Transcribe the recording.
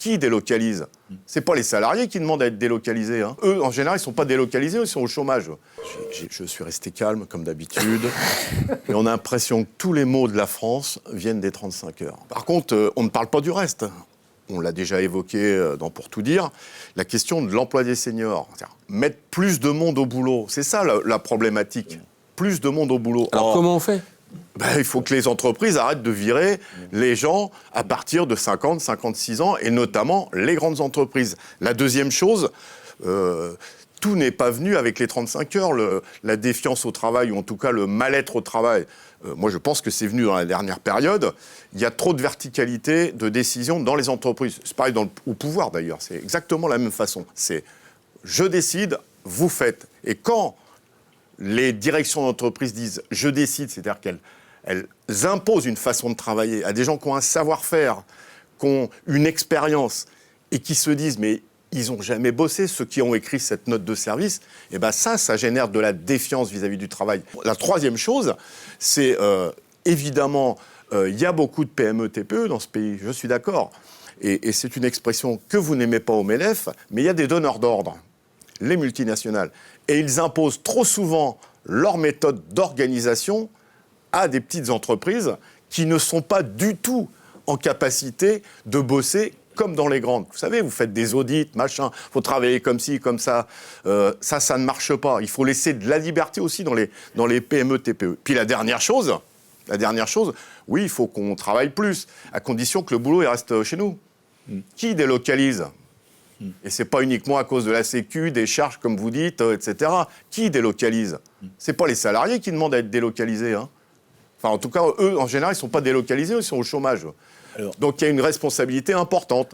Qui délocalise? C'est pas les salariés qui demandent à être délocalisés. Hein. Eux, en général, ils sont pas délocalisés, ils sont au chômage. Je suis resté calme, comme d'habitude. Et on a l'impression que tous les maux de la France viennent des 35 heures. Par contre, on ne parle pas du reste. On l'a déjà évoqué dans Pour tout dire. La question de l'emploi des seniors. C'est-à-dire mettre plus de monde au boulot. C'est ça la problématique. Plus de monde au boulot. Alors comment on fait? Il faut que les entreprises arrêtent de virer les gens à partir de 50, 56 ans, et notamment les grandes entreprises. La deuxième chose, tout n'est pas venu avec les 35 heures. La défiance au travail, ou en tout cas le mal-être au travail, moi je pense que c'est venu dans la dernière période. Il y a trop de verticalité de décision dans les entreprises. C'est pareil au pouvoir d'ailleurs, c'est exactement la même façon. C'est je décide, vous faites. Et quand les directions d'entreprise disent « je décide », c'est-à-dire qu'elles imposent une façon de travailler à des gens qui ont un savoir-faire, qui ont une expérience et qui se disent « mais ils n'ont jamais bossé, ceux qui ont écrit cette note de service », et bien ça génère de la défiance vis-à-vis du travail. La troisième chose, c'est évidemment, il y a beaucoup de PME, TPE dans ce pays, je suis d'accord, et c'est une expression que vous n'aimez pas au MEDEF, mais il y a des donneurs d'ordre, les multinationales. Et ils imposent trop souvent leur méthode d'organisation à des petites entreprises qui ne sont pas du tout en capacité de bosser comme dans les grandes. Vous savez, vous faites des audits, machin, il faut travailler comme ci, comme ça. Ça ne marche pas. Il faut laisser de la liberté aussi dans les PME, TPE. Puis la dernière chose, oui, il faut qu'on travaille plus, à condition que le boulot il reste chez nous. Qui délocalise ? Et c'est pas uniquement à cause de la Sécu, des charges, comme vous dites, etc. Qui délocalise? C'est pas les salariés qui demandent à être délocalisés. Hein. Enfin, en tout cas, eux, en général, ils sont pas délocalisés, ils sont au chômage. Donc, il y a une responsabilité importante.